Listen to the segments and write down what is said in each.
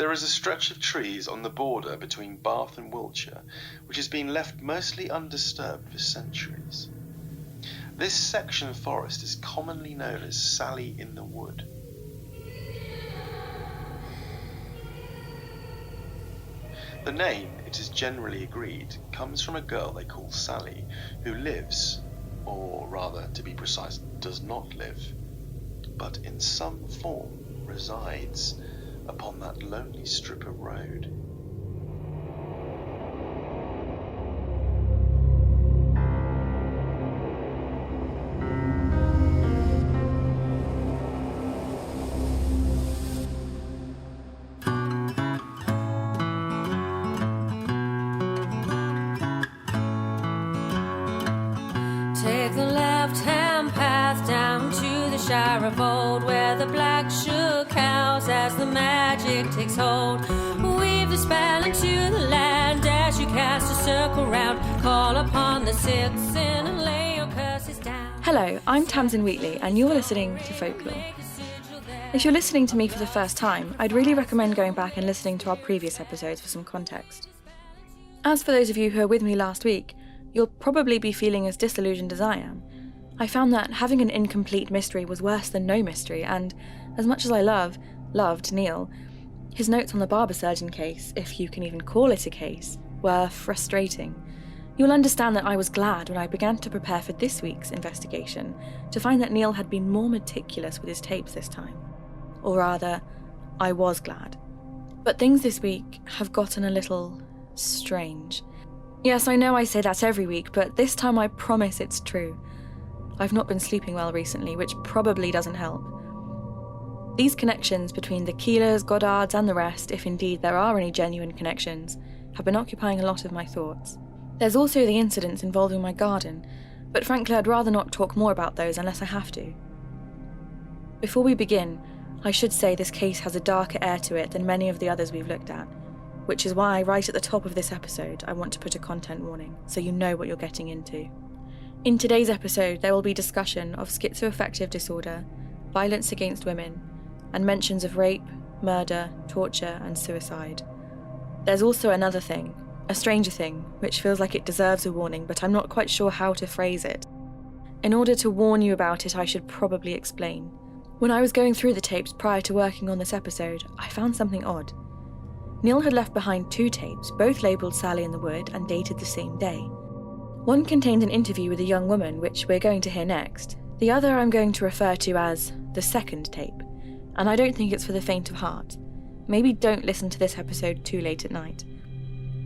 There is a stretch of trees on the border between Bath and Wiltshire which has been left mostly undisturbed for centuries. This section of forest is commonly known as Sally in the Wood. The name, it is generally agreed, comes from a girl they call Sally, who lives, or rather, to be precise, does not live, but in some form resides upon that lonely strip of road. Take the left-hand path down to the Shire of Old, where the black shook house as the magic takes hold. Weave the spell into the land as you cast a circle round. Call upon the six sin and lay your curses down. Hello, I'm Tamsin and you're listening to Folklore. If you're listening to me for the first time, I'd really recommend going back and listening to our previous episodes for some context. As for those of you who were with me last week, you'll probably be feeling as disillusioned as I am. I found that having an incomplete mystery was worse than no mystery, and as much as I loved Kneale, his notes on the barber surgeon case, if you can even call it a case, were frustrating. You'll understand that I was glad when I began to prepare for this week's investigation to find that Kneale had been more meticulous with his tapes this time. Or rather, I was glad. But things this week have gotten a little strange. Yes, I know I say that every week, but this time I promise it's true. I've not been sleeping well recently, which probably doesn't help. These connections between the Keelers, Goddards and the rest, if indeed there are any genuine connections, have been occupying a lot of my thoughts. There's also the incidents involving my garden, but frankly I'd rather not talk more about those unless I have to. Before we begin, I should say this case has a darker air to it than many of the others we've looked at, which is why right at the top of this episode I want to put a content warning, so you know what you're getting into. In today's episode there will be discussion of schizoaffective disorder, violence against women, and mentions of rape, murder, torture and suicide. There's also another thing, a stranger thing, which feels like it deserves a warning, but I'm not quite sure how to phrase it. In order to warn you about it, I should probably explain. When I was going through the tapes prior to working on this episode, I found something odd. Kneale had left behind 2 tapes, both labelled Sally in the Wood and dated the same day. One contained an interview with a young woman, which we're going to hear next. The other I'm going to refer to as the second tape, and I don't think it's for the faint of heart. Maybe don't listen to this episode too late at night.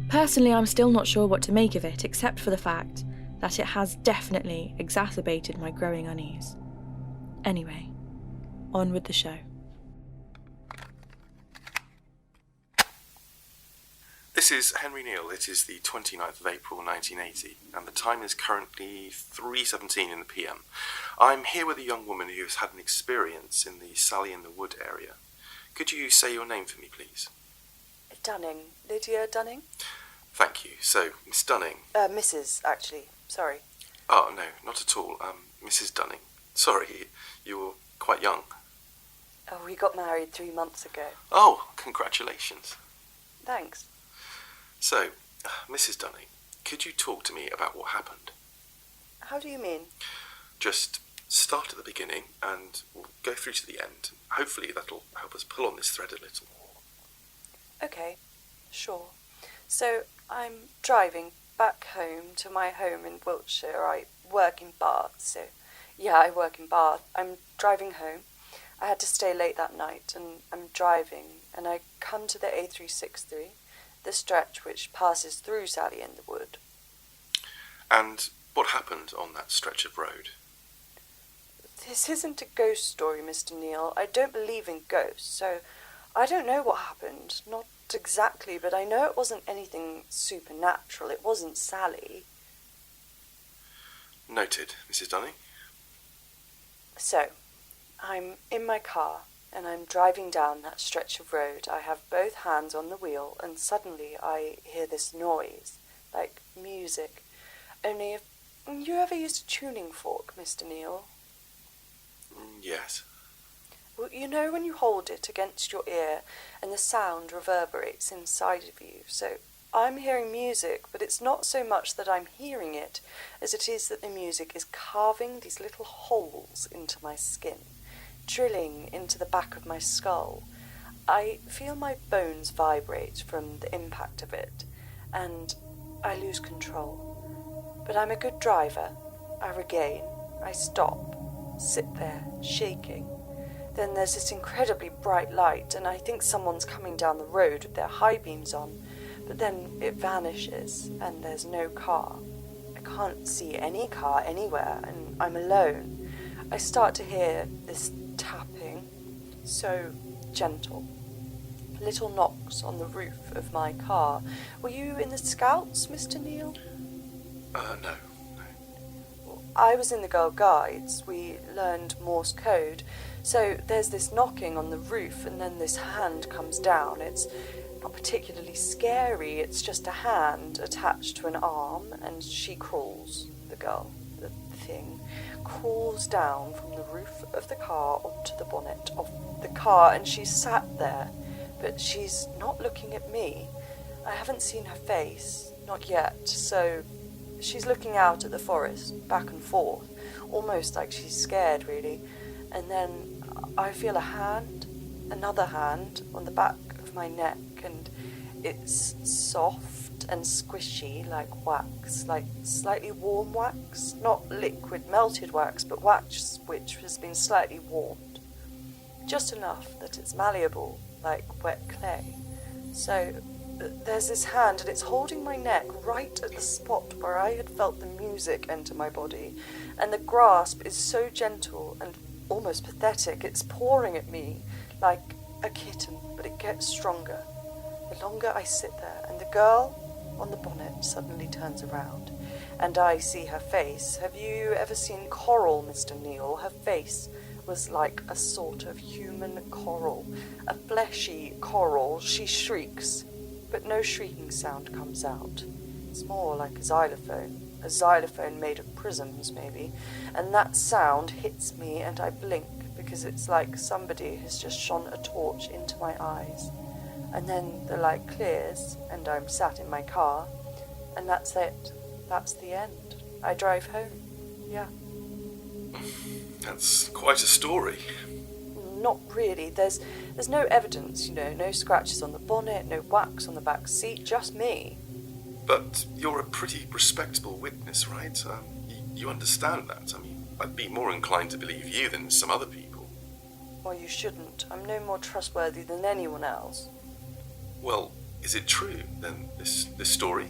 Personally, I'm still not sure what to make of it, except for the fact that it has definitely exacerbated my growing unease. Anyway, on with the show. This is Henry Kneale. It is the 29th of April 1980, and the time is currently 3:17 in the PM. I'm here with a young woman who has had an experience in the Sally in the Wood area. Could you say your name for me, please? Dunning. Lydia Dunning? Thank you. So, Miss Dunning... Mrs., actually. Sorry. Oh, no, not at all. Mrs. Dunning. Sorry, you were quite young. Oh, we got married 3 months ago. Oh, congratulations. Thanks. So, Mrs. Dunning, could you talk to me about what happened? How do you mean? Just start at the beginning and we'll go through to the end. Hopefully that'll help us pull on this thread a little. Okay, sure. So, I'm driving back home to my home in Wiltshire. I work in Bath, so yeah, I work in Bath. I'm driving home. I had to stay late that night and I'm driving and I come to the A363. The stretch which passes through Sally in the Wood. And what happened on that stretch of road? This isn't a ghost story, Mr. Kneale. I don't believe in ghosts, so I don't know what happened. Not exactly, but I know it wasn't anything supernatural. It wasn't Sally. Noted, Mrs. Dunning. So, I'm in my car. And I'm driving down that stretch of road. I have both hands on the wheel, and suddenly I hear this noise, like music. Only if you ever used a tuning fork, Mr. Kneale? Yes. Well, you know when you hold it against your ear and the sound reverberates inside of you? So I'm hearing music, but it's not so much that I'm hearing it as it is that the music is carving these little holes into my skin, drilling into the back of my skull. I feel my bones vibrate from the impact of it, and I lose control. But I'm a good driver. I regain. I stop, sit there, shaking. Then there's this incredibly bright light, and I think someone's coming down the road with their high beams on, but then it vanishes, and there's no car. I can't see any car anywhere, and I'm alone. I start to hear this tapping, so gentle. Little knocks on the roof of my car. Were you in the Scouts, Mr. Kneale? No. I was in the Girl Guides. We learned Morse code. So there's this knocking on the roof, and then this hand comes down. It's not particularly scary. It's just a hand attached to an arm, and she crawls, the girl, the thing, crawls down from the roof of the car onto the bonnet of the car, and she's sat there. But she's not looking at me. I haven't seen her face, not yet, so she's looking out at the forest, back and forth, almost like she's scared, really. And then I feel a hand, another hand, on the back of my neck, and it's soft and squishy like wax, like slightly warm wax, not liquid melted wax, but wax which has been slightly warmed. Just enough that it's malleable, like wet clay. So there's this hand, and it's holding my neck right at the spot where I had felt the music enter my body, and the grasp is so gentle and almost pathetic. It's pouring at me like a kitten, but it gets stronger the longer I sit there, and the girl on the bonnet suddenly turns around, and I see her face. Have you ever seen coral, Mr. Kneale? Her face was like a sort of human coral, a fleshy coral. She shrieks, but no shrieking sound comes out. It's more like a xylophone made of prisms, maybe, and that sound hits me, and I blink, because it's like somebody has just shone a torch into my eyes. And then the light clears, and I'm sat in my car, and that's it. That's the end. I drive home. Yeah. That's quite a story. Not really. There's no evidence, no scratches on the bonnet, no wax on the back seat, just me. But you're a pretty respectable witness, right? You understand that. I mean, I'd be more inclined to believe you than some other people. Well, you shouldn't. I'm no more trustworthy than anyone else. Well, is it true, then, this story?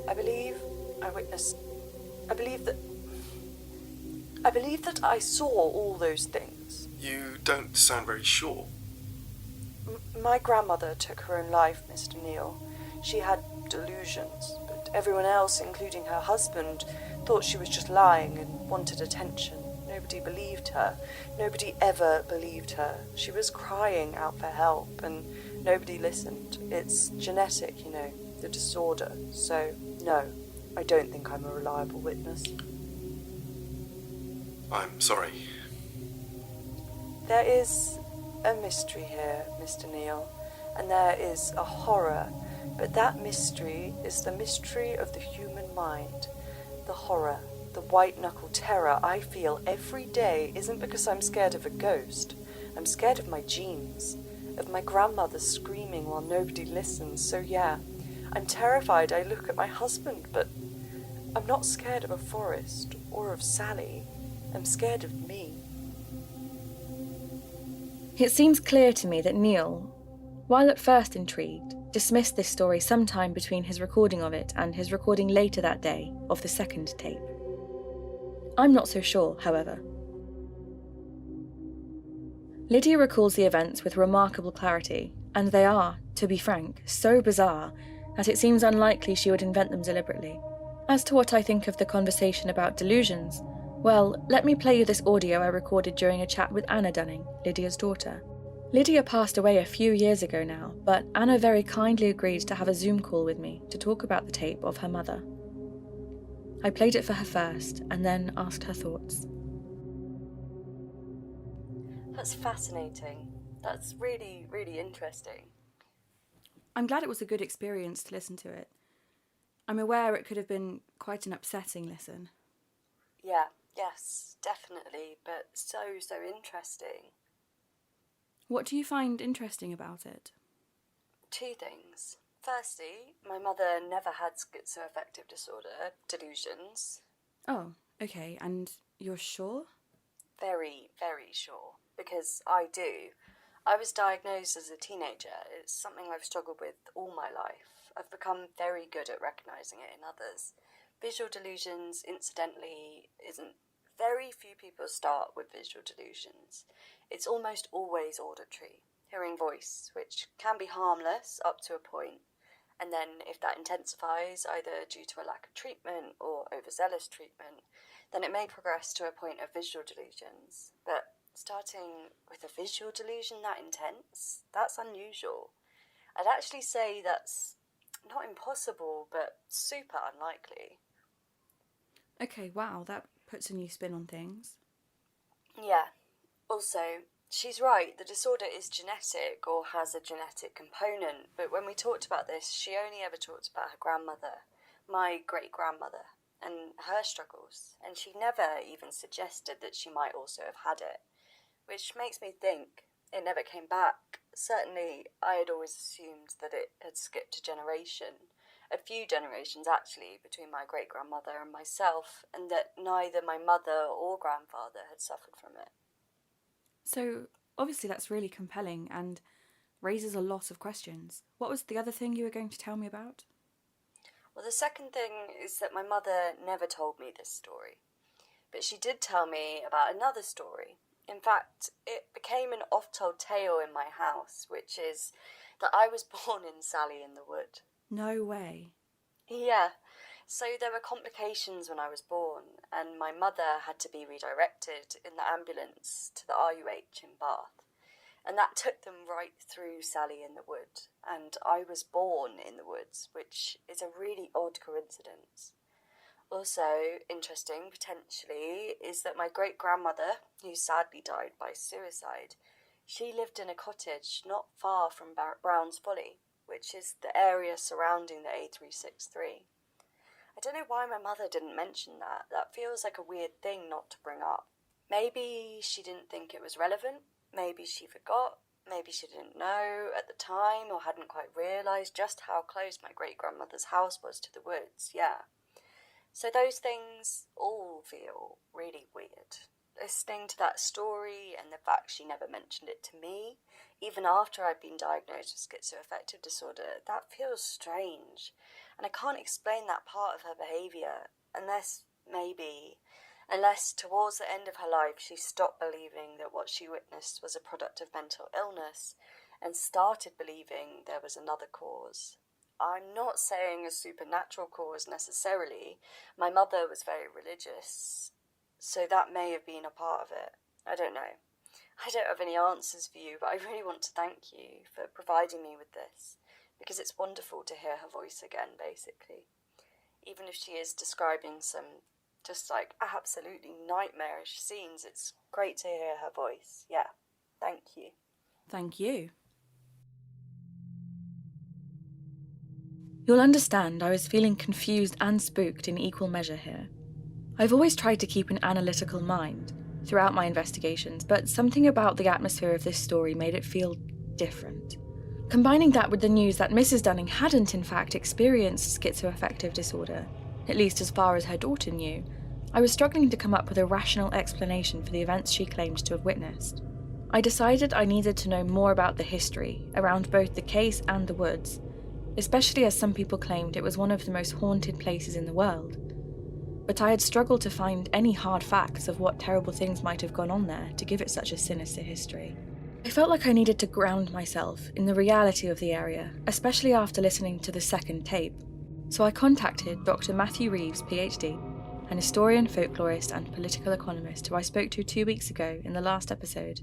I believe that I saw all those things. You don't sound very sure. My grandmother took her own life, Mr. Kneale. She had delusions, but everyone else, including her husband, thought she was just lying and wanted attention. Nobody believed her. Nobody ever believed her. She was crying out for help, and nobody listened. It's genetic, the disorder. So, no, I don't think I'm a reliable witness. I'm sorry. There is a mystery here, Mr. Kneale, and there is a horror, but that mystery is the mystery of the human mind. The horror, the white-knuckle terror I feel every day isn't because I'm scared of a ghost. I'm scared of my genes, of my grandmother screaming while nobody listens. So yeah, I'm terrified. I look at my husband, but I'm not scared of a forest or of Sally. I'm scared of me. It seems clear to me that Kneale, while at first intrigued, dismissed this story sometime between his recording of it and his recording later that day of the second tape. I'm not so sure, however. Lydia recalls the events with remarkable clarity, and they are, to be frank, so bizarre that it seems unlikely she would invent them deliberately. As to what I think of the conversation about delusions, well, let me play you this audio I recorded during a chat with Anna Dunning, Lydia's daughter. Lydia passed away a few years ago now, but Anna very kindly agreed to have a Zoom call with me to talk about the tape of her mother. I played it for her first, and then asked her thoughts. That's fascinating. That's really, really interesting. I'm glad it was a good experience to listen to it. I'm aware it could have been quite an upsetting listen. Yeah, yes, definitely, but so interesting. What do you find interesting about it? Two things. Firstly, my mother never had schizoaffective disorder, delusions. Oh, okay, and you're sure? Very, very sure, because I do. I was diagnosed as a teenager. It's something I've struggled with all my life. I've become very good at recognising it in others. Visual delusions, incidentally, isn't very few people start with visual delusions. It's almost always auditory, hearing voice, which can be harmless up to a point. And then if that intensifies, either due to a lack of treatment or overzealous treatment, then it may progress to a point of visual delusions. But starting with a visual delusion that intense, that's unusual. I'd actually say that's not impossible, but super unlikely. Okay, wow, that puts a new spin on things. Yeah. Also, she's right, the disorder is genetic or has a genetic component, but when we talked about this, she only ever talked about her grandmother, my great-grandmother, and her struggles, and she never even suggested that she might also have had it, which makes me think it never came back. Certainly, I had always assumed that it had skipped a generation, a few generations actually, between my great-grandmother and myself, and that neither my mother or grandfather had suffered from it. So, obviously that's really compelling and raises a lot of questions. What was the other thing you were going to tell me about? Well, the second thing is that my mother never told me this story, but she did tell me about another story. In fact, it became an oft-told tale in my house, which is that I was born in Sally in the Wood. No way. Yeah, so there were complications when I was born, and my mother had to be redirected in the ambulance to the RUH in Bath. And that took them right through Sally in the Wood, and I was born in the woods, which is a really odd coincidence. Also interesting, potentially, is that my great-grandmother, who sadly died by suicide, she lived in a cottage not far from Brown's Folly, which is the area surrounding the A363. I don't know why my mother didn't mention that. That feels like a weird thing not to bring up. Maybe she didn't think it was relevant. Maybe she forgot. Maybe she didn't know at the time or hadn't quite realised just how close my great-grandmother's house was to the woods, yeah. So those things all feel really weird. Listening to that story and the fact she never mentioned it to me, even after I'd been diagnosed with schizoaffective disorder, that feels strange. And I can't explain that part of her behaviour unless towards the end of her life she stopped believing that what she witnessed was a product of mental illness and started believing there was another cause. I'm not saying a supernatural cause necessarily. My mother was very religious, so that may have been a part of it. I don't know. I don't have any answers for you, but I really want to thank you for providing me with this, because it's wonderful to hear her voice again, basically. Even if she is describing some just like absolutely nightmarish scenes, it's great to hear her voice. Yeah, thank you. Thank you. You'll understand I was feeling confused and spooked in equal measure here. I've always tried to keep an analytical mind throughout my investigations, but something about the atmosphere of this story made it feel different. Combining that with the news that Mrs. Dunning hadn't in fact experienced schizoaffective disorder, at least as far as her daughter knew, I was struggling to come up with a rational explanation for the events she claimed to have witnessed. I decided I needed to know more about the history around both the case and the woods, especially as some people claimed it was one of the most haunted places in the world. But I had struggled to find any hard facts of what terrible things might have gone on there to give it such a sinister history. I felt like I needed to ground myself in the reality of the area, especially after listening to the second tape. So I contacted Dr. Matthew Reeves, PhD, an historian, folklorist and political economist who I spoke to 2 weeks ago in the last episode.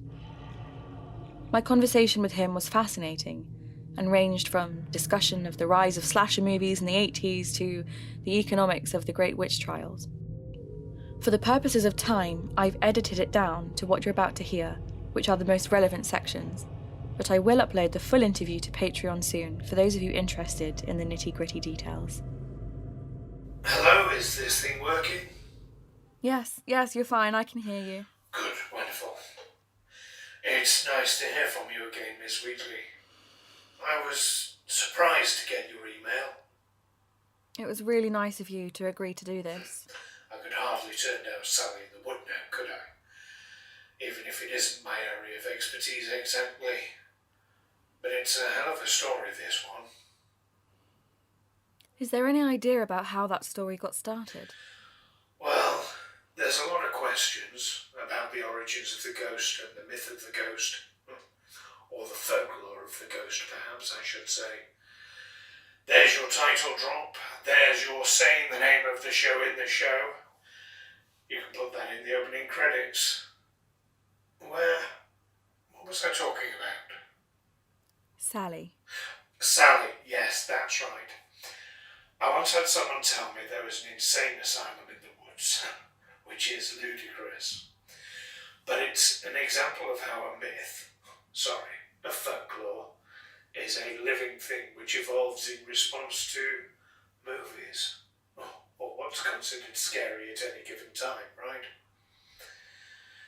My conversation with him was fascinating, and ranged from discussion of the rise of slasher movies in the 80s to the economics of the Great Witch Trials. For the purposes of time, I've edited it down to what you're about to hear, which are the most relevant sections, but I will upload the full interview to Patreon soon for those of you interested in the nitty-gritty details. Hello, is this thing working? Yes, you're fine, I can hear you. Good, wonderful. It's nice to hear from you again, Miss Wheatley. I was surprised to get your email. It was really nice of you to agree to do this. I could hardly turn down Sally in the Wood now, could I? Even if it isn't my area of expertise exactly. But it's a hell of a story, this one. Is there any idea about how that story got started? Well, there's a lot of questions about the origins of the ghost and the myth of the ghost. Or the folklore of the ghost, perhaps, I should say. There's your title drop. There's your saying the name of the show in the show. You can put that in the opening credits. What was I talking about? Sally. Sally, yes, that's right. I once had someone tell me there was an insane asylum in the woods, which is ludicrous. But it's an example of how a folklore, is a living thing which evolves in response to movies, or what's considered scary at any given time, right?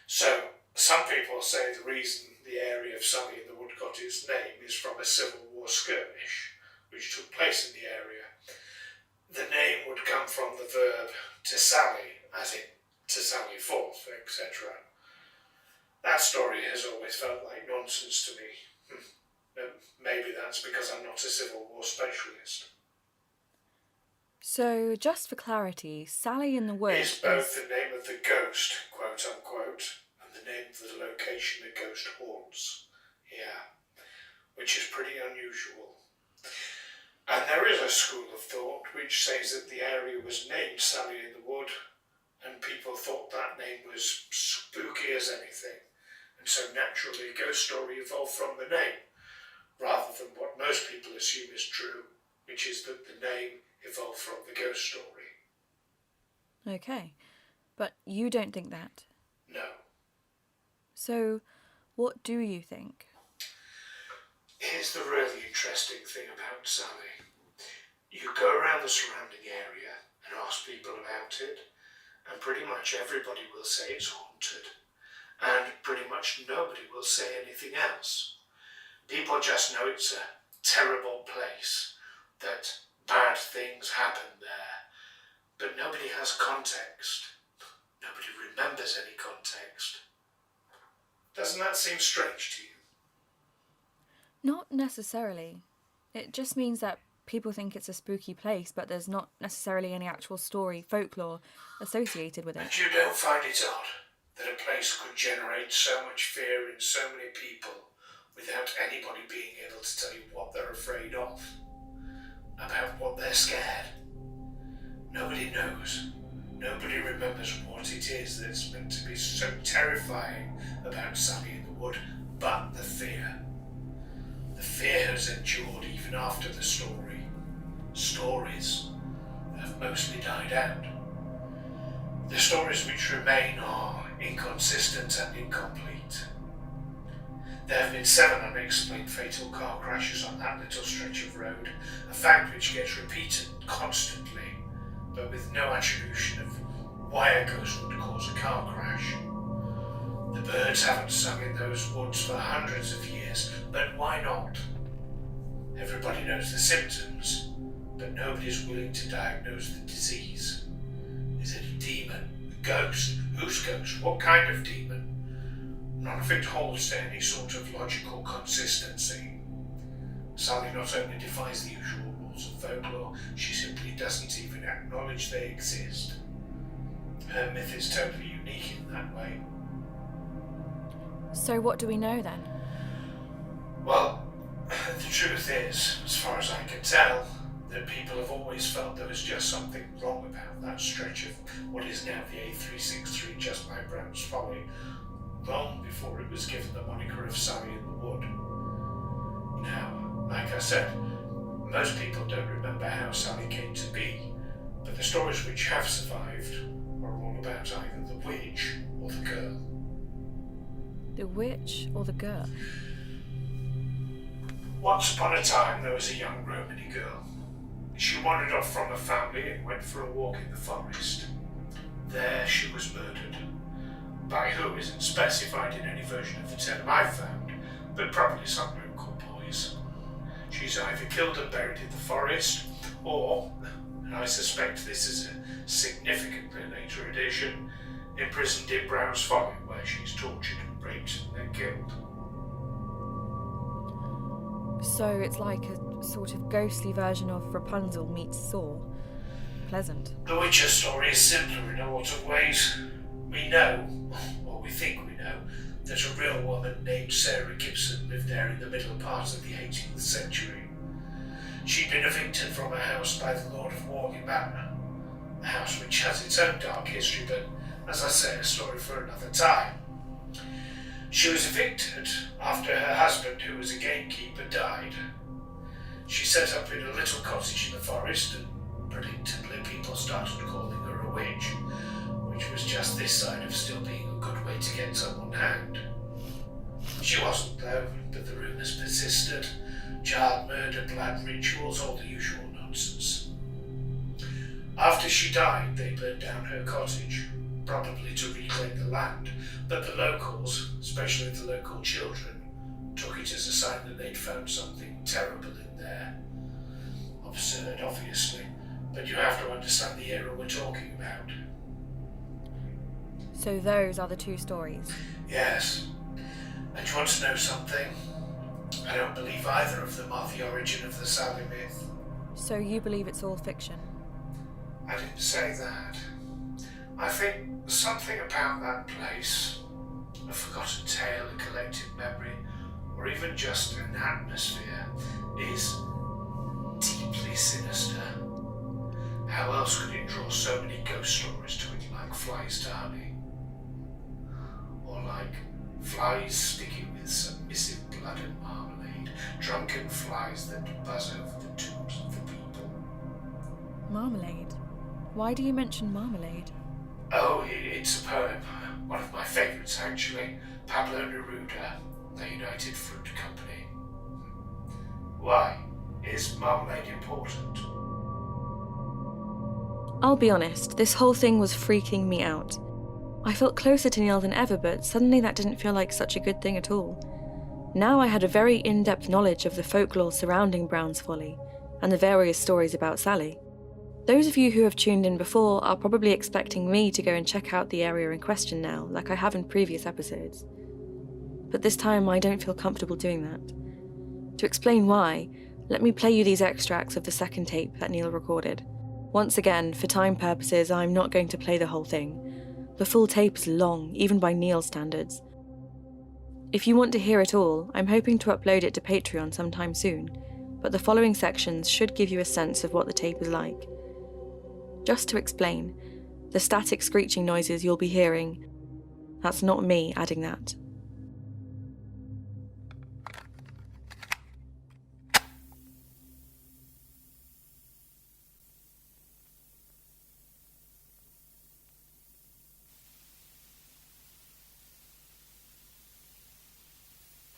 So, some people say the reason the area of Sally in the Wood got its name is from a Civil War skirmish, which took place in the area. The name would come from the verb to sally, as in to sally forth, etc. That story has always felt like nonsense to me. Maybe that's because I'm not a Civil War specialist. So, just for clarity, Sally in the Wood is both the name of the ghost, quote unquote, and the name of the location the ghost haunts. Yeah, which is pretty unusual. And there is a school of thought which says that the area was named Sally in the Wood, and people thought that name was spooky as anything, and so naturally a ghost story evolved from the name, rather than what most people assume is true, which is that the name evolved from the ghost story. Okay, but you don't think that? No. So, what do you think? Here's the really interesting thing about Sally. You go around the surrounding area and ask people about it, and pretty much everybody will say it's haunted, and pretty much nobody will say anything else. People just know it's a terrible place, that bad things happen there, but nobody has context. Nobody remembers any context. Doesn't that seem strange to you? Not necessarily. It just means that people think it's a spooky place, but there's not necessarily any actual story, folklore, associated with it. And you don't find it odd that a place could generate so much fear in so many people without anybody being able to tell you what they're afraid of, about what they're scared? Nobody knows. Nobody remembers what it is that's meant to be so terrifying about Sally in the Wood, but the fear. The fear has endured even after the story. Stories have mostly died out. The stories which remain are inconsistent and incomplete. There have been 7 unexplained fatal car crashes on that little stretch of road, a fact which gets repeated constantly, but with no attribution of why a ghost would cause a car crash. The birds haven't sung in those woods for hundreds of years, but why not? Everybody knows the symptoms, but nobody's willing to diagnose the disease. Is it a demon? A ghost? Whose ghost? What kind of demon? None of it holds to any sort of logical consistency. Sally not only defies the usual rules of folklore, she simply doesn't even acknowledge they exist. Her myth is totally unique in that way. So what do we know then? Well, the truth is, as far as I can tell, that people have always felt there was just something wrong about that stretch of what is now the A363 just by Brown's Folly, long before it was given the moniker of Sally in the Wood. Now, like I said, most people don't remember how Sally came to be, but the stories which have survived are all about either the witch or the girl. The witch or the girl? Once upon a time, there was a young Romany girl. She wandered off from her family and went for a walk in the forest. There she was murdered. By who isn't specified in any version of the tale I found, but probably some local boys. She's either killed and buried in the forest, or, and I suspect this is a significantly later addition, imprisoned in Brown's Folly, where she's tortured, raped, and then killed. So it's like a sort of ghostly version of Rapunzel meets Saw. Pleasant. The Witcher story is simpler in a lot of ways. We know, or we think we know, that a real woman named Sarah Gibson lived there in the middle part of the 18th century. She'd been evicted from her house by the Lord of Wargimbat, a house which has its own dark history, but, as I say, a story for another time. She was evicted after her husband, who was a gamekeeper, died. She set up in a little cottage in the forest, and predictably people started calling her a witch, which was just this side of still being a good way to get someone hanged. She wasn't, though, but the rumours persisted. Child murder, blood rituals, all the usual nonsense. After she died, they burned down her cottage, probably to reclaim the land, but the locals, especially the local children, took it as a sign that they'd found something terrible in there. Absurd, obviously, but you have to understand the era we're talking about. So those are the two stories? Yes. And you want to know something? I don't believe either of them are the origin of the Sally myth. So you believe it's all fiction? I didn't say that. I think something about that place, a forgotten tale, a collective memory, or even just an atmosphere, is deeply sinister. How else could it draw so many ghost stories to it, like flies to honey? Or like flies sticking with submissive blood and marmalade, drunken flies that buzz over the tombs of the people. Marmalade? Why do you mention marmalade? Oh, it's a poem. One of my favourites, actually. Pablo Neruda, the United Fruit Company. Why? Is marmalade important? I'll be honest, this whole thing was freaking me out. I felt closer to Kneale than ever, but suddenly that didn't feel like such a good thing at all. Now I had a very in-depth knowledge of the folklore surrounding Brown's Folly, and the various stories about Sally. Those of you who have tuned in before are probably expecting me to go and check out the area in question now, like I have in previous episodes. But this time I don't feel comfortable doing that. To explain why, let me play you these extracts of the second tape that Kneale recorded. Once again, for time purposes, I'm not going to play the whole thing. The full tape is long, even by Kneale's standards. If you want to hear it all, I'm hoping to upload it to Patreon sometime soon, but the following sections should give you a sense of what the tape is like. Just to explain, the static screeching noises you'll be hearing, that's not me adding that.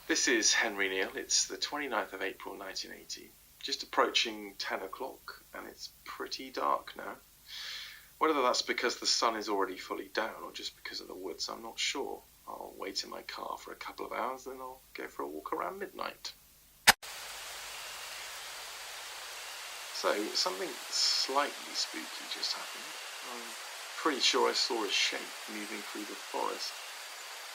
This is Henry Kneale. It's the 29th of April 1980. Just approaching 10 o'clock, and it's pretty dark now. Whether that's because the sun is already fully down or just because of the woods, I'm not sure. I'll wait in my car for a couple of hours, then I'll go for a walk around midnight. So, something slightly spooky just happened. I'm pretty sure I saw a shape moving through the forest.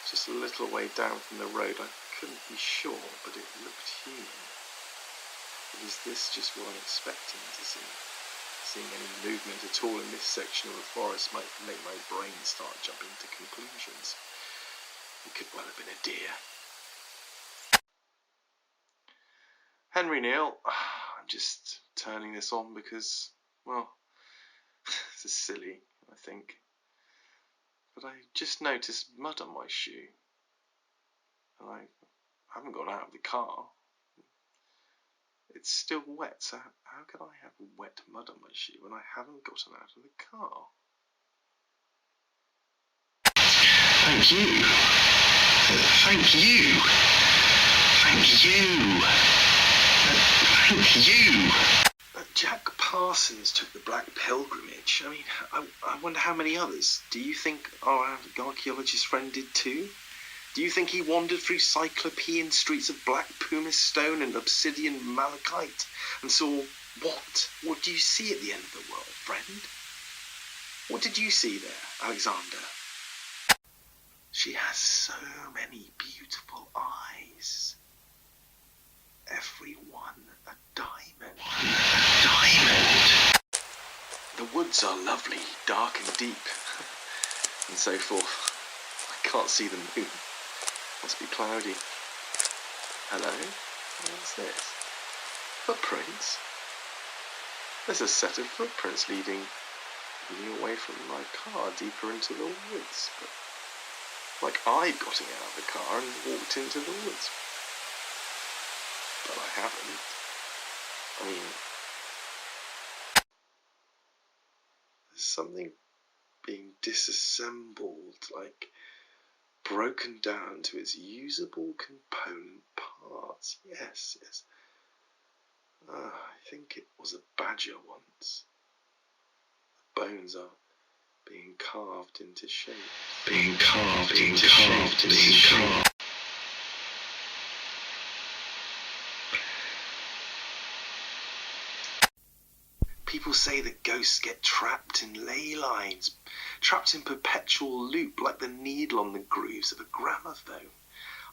Just a little way down from the road. I couldn't be sure, but it looked human. But is this just what I'm expecting to see? Seeing any movement at all in this section of the forest might make my brain start jumping to conclusions. It could well have been a deer. Henry Kneale, I'm just turning this on because, well, this is silly, I think. But I just noticed mud on my shoe. And I haven't got out of the car. It's still wet, so how could I have wet mud on my shoe when I haven't gotten out of the car? Thank you. Thank you. Thank you. Thank you. Jack Parsons took the Black Pilgrimage. I mean, I wonder how many others. Do you think our archaeologist friend did too? Do you think he wandered through Cyclopean streets of black pumice stone and obsidian malachite and saw what? What do you see at the end of the world, friend? What did you see there, Alexander? She has so many beautiful eyes. Every one a diamond. A diamond. The woods are lovely, dark and deep, and so forth. I can't see the moon. Must be cloudy. Hello? What's this? Footprints? There's a set of footprints leading away from my car deeper into the woods. But like I got out of the car and walked into the woods. But I haven't. I mean, there's something being disassembled, like broken down to its usable component parts. Yes. I think it was a badger once. The bones are being carved into shape. Being carved into shape. People say that ghosts get trapped in ley lines, trapped in perpetual loop like the needle on the grooves of a gramophone.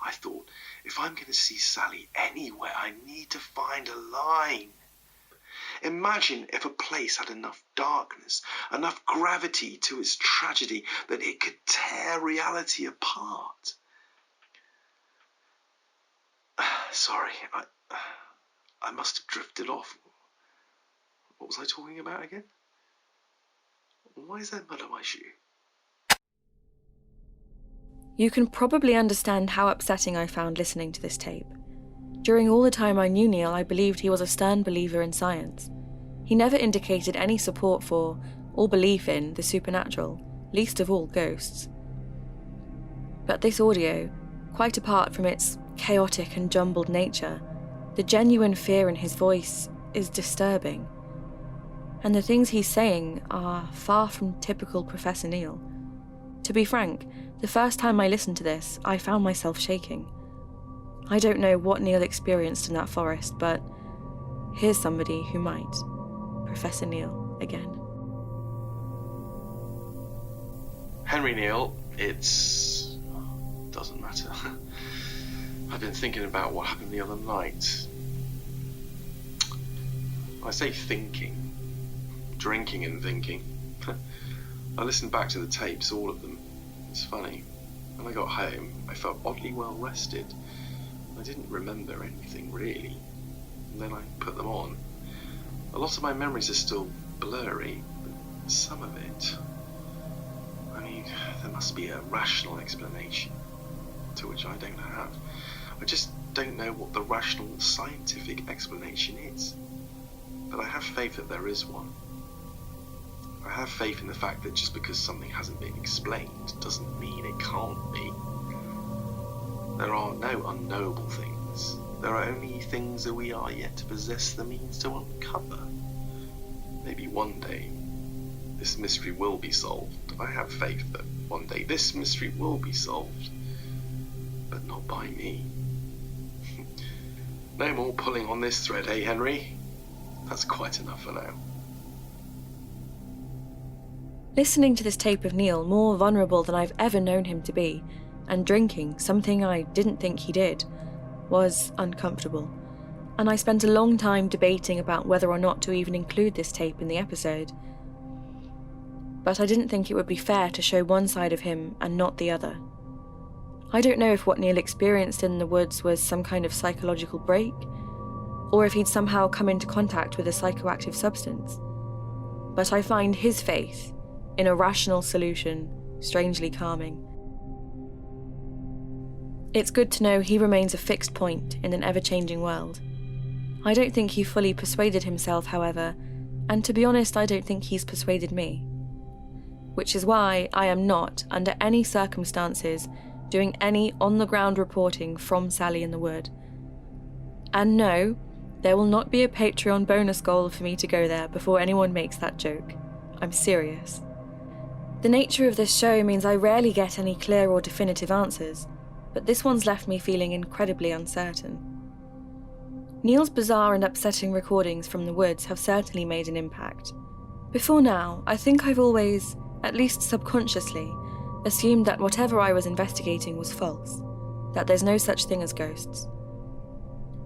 I thought, if I'm going to see Sally anywhere, I need to find a line. Imagine if a place had enough darkness, enough gravity to its tragedy that it could tear reality apart. Sorry, I must have drifted off. What was I talking about again? Why is there mud on my shoe? You can probably understand how upsetting I found listening to this tape. During all the time I knew Kneale, I believed he was a stern believer in science. He never indicated any support for, or belief in, the supernatural, least of all ghosts. But this audio, quite apart from its chaotic and jumbled nature, the genuine fear in his voice is disturbing. And the things he's saying are far from typical Professor Kneale. To be frank, the first time I listened to this, I found myself shaking. I don't know what Kneale experienced in that forest, but here's somebody who might. Professor Kneale again. Henry Kneale, doesn't matter. I've been thinking about what happened the other night. I say thinking. Drinking and thinking. I listened back to the tapes, all of them. It's funny. When I got home, I felt oddly well rested. I didn't remember anything really. And then I put them on. A lot of my memories are still blurry, but some of it... I mean, there must be a rational explanation, to which I don't have. I just don't know what the rational scientific explanation is. But I have faith that there is one. I have faith in the fact that just because something hasn't been explained doesn't mean it can't be. There are no unknowable things. There are only things that we are yet to possess the means to uncover. Maybe one day this mystery will be solved. I have faith that one day this mystery will be solved. But not by me. No more pulling on this thread, eh, Henry? That's quite enough for now. Listening to this tape of Kneale, more vulnerable than I've ever known him to be, and drinking, something I didn't think he did, was uncomfortable. And I spent a long time debating about whether or not to even include this tape in the episode. But I didn't think it would be fair to show one side of him and not the other. I don't know if what Kneale experienced in the woods was some kind of psychological break, or if he'd somehow come into contact with a psychoactive substance. But I find his faith in a rational solution strangely calming. It's good to know he remains a fixed point in an ever-changing world. I don't think he fully persuaded himself, however, and to be honest, I don't think he's persuaded me. Which is why I am not, under any circumstances, doing any on-the-ground reporting from Sally in the Wood. And no, there will not be a Patreon bonus goal for me to go there before anyone makes that joke. I'm serious. The nature of this show means I rarely get any clear or definitive answers, but this one's left me feeling incredibly uncertain. Kneale's bizarre and upsetting recordings from the woods have certainly made an impact. Before now, I think I've always, at least subconsciously, assumed that whatever I was investigating was false, that there's no such thing as ghosts.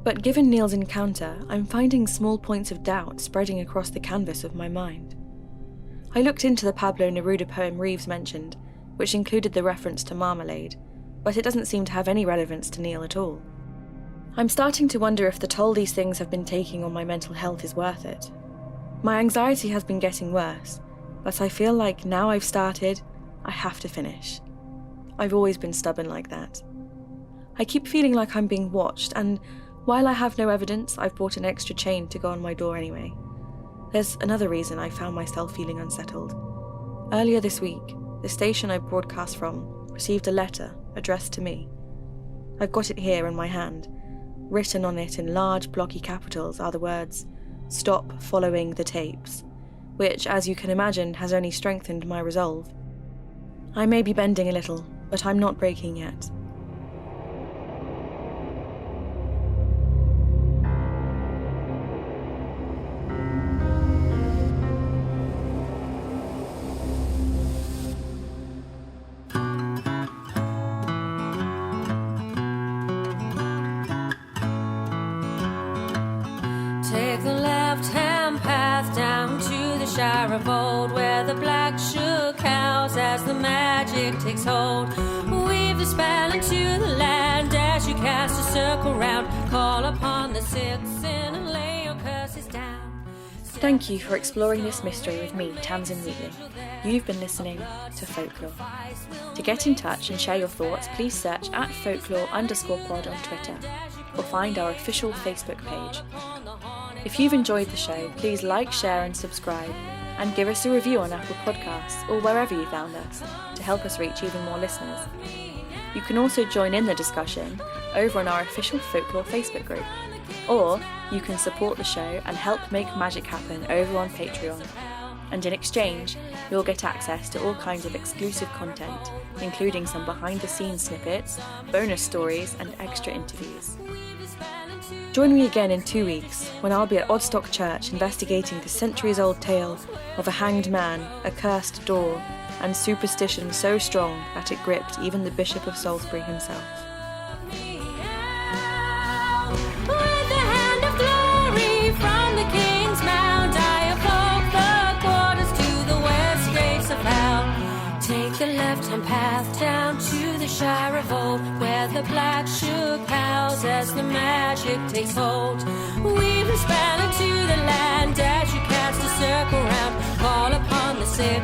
But given Kneale's encounter, I'm finding small points of doubt spreading across the canvas of my mind. I looked into the Pablo Neruda poem Reeves mentioned, which included the reference to marmalade, but it doesn't seem to have any relevance to Kneale at all. I'm starting to wonder if the toll these things have been taking on my mental health is worth it. My anxiety has been getting worse, but I feel like now I've started, I have to finish. I've always been stubborn like that. I keep feeling like I'm being watched, and while I have no evidence, I've bought an extra chain to go on my door anyway. There's another reason I found myself feeling unsettled. Earlier this week, the station I broadcast from received a letter addressed to me. I've got it here in my hand. Written on it in large blocky capitals are the words, "Stop following the tapes," which, as you can imagine, has only strengthened my resolve. I may be bending a little, but I'm not breaking yet. Take the left-hand path down to the Shire of Old, where the black shook cows as the magic takes hold. Weave the spell into the land as you cast a circle round. Call upon the six sin and lay your curses down. Thank you for exploring this mystery with me, Tamsin Wheatley. You've been listening to Folklore. To get in touch and share your thoughts, please search at folklore_pod on Twitter, or find our official Facebook page. If you've enjoyed the show, please like, share and subscribe, and give us a review on Apple Podcasts or wherever you found us to help us reach even more listeners. You can also join in the discussion over on our official Folklore Facebook group, or you can support the show and help make magic happen over on Patreon. And in exchange, you'll get access to all kinds of exclusive content, including some behind-the-scenes snippets, bonus stories and extra interviews. Join me again in 2 weeks, when I'll be at Oddstock Church investigating the centuries-old tale of a hanged man, a cursed door, and superstition so strong that it gripped even the Bishop of Salisbury himself. With the hand of glory from the King's Mount, I evoke the quarters to the west gates of hell. Take the left-hand path down to the Shire of Old, where the black shook cows as the magic takes hold. Weave a spell into the land as you cast a circle round. Call upon the six